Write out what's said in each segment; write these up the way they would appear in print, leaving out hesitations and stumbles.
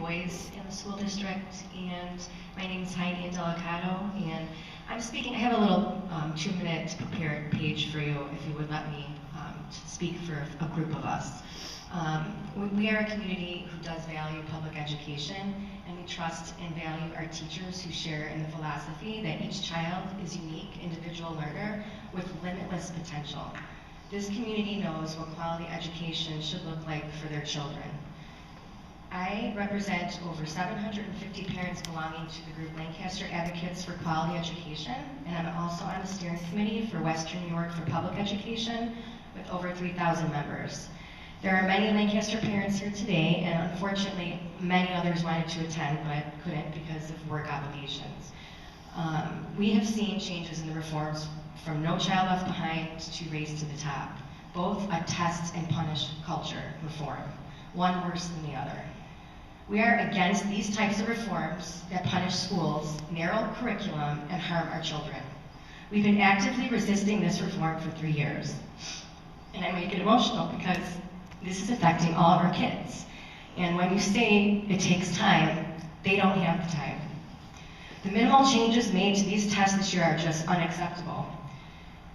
boys in the school district, and my name is Heidi Delicado, and I'm speaking. I have a little 2-minute prepared page for you, if you would let me speak for a group of us. We are a community who does value public education, and we trust and value our teachers who share in the philosophy that each child is a unique individual learner with limitless potential. This community knows what quality education should look like for their children. I represent over 750 parents belonging to the group Lancaster Advocates for Quality Education, and I'm also on the steering committee for Western New York for Public Education with over 3,000 members. There are many Lancaster parents here today, and unfortunately many others wanted to attend but couldn't because of work obligations. We have seen changes in the reforms from No Child Left Behind to Race to the Top, both a test and punish culture reform, one worse than the other. We are against these types of reforms that punish schools, narrow curriculum, and harm our children. We've been actively resisting this reform for 3 years. And I make it emotional because this is affecting all of our kids. And when you say it takes time, they don't have the time. The minimal changes made to these tests this year are just unacceptable.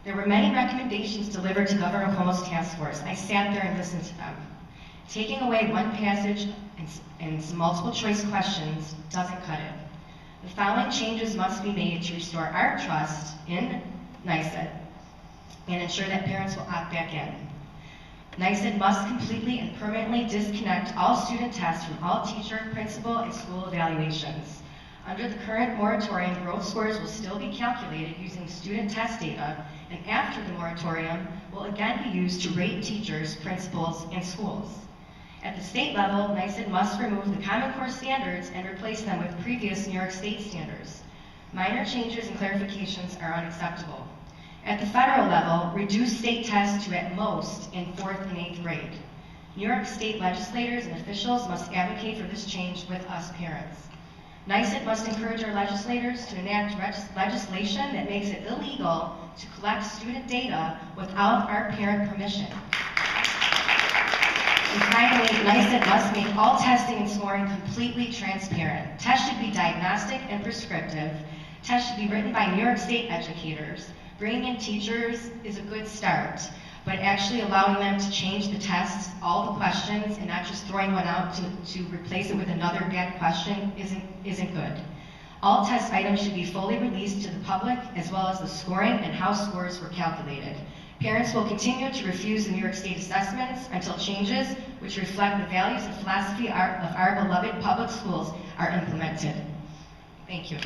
There were many recommendations delivered to Governor Cuomo's task force. I sat there and listened to them. Taking away one passage and some multiple choice questions doesn't cut it. The following changes must be made to restore our trust in NYSED and ensure that parents will opt back in. NYSED must completely and permanently disconnect all student tests from all teacher, principal, and school evaluations. Under the current moratorium, growth scores will still be calculated using student test data, and after the moratorium will again be used to rate teachers, principals, and schools. At the state level, NYSED must remove the Common Core standards and replace them with previous New York State standards. Minor changes and clarifications are unacceptable. At the federal level, reduce state tests to at most in 4th and 8th grade. New York State legislators and officials must advocate for this change with us parents. NYSED must encourage our legislators to enact legislation that makes it illegal to collect student data without our parent permission. And finally, NYSED must make all testing and scoring completely transparent. Tests should be diagnostic and prescriptive. Tests should be written by New York State educators. Bringing in teachers is a good start, but actually allowing them to change the tests, all the questions, and not just throwing one out to replace it with another bad question isn't good. All test items should be fully released to the public, as well as the scoring and how scores were calculated. Parents will continue to refuse the New York State assessments until changes which reflect the values and philosophy of our beloved public schools are implemented. Thank you.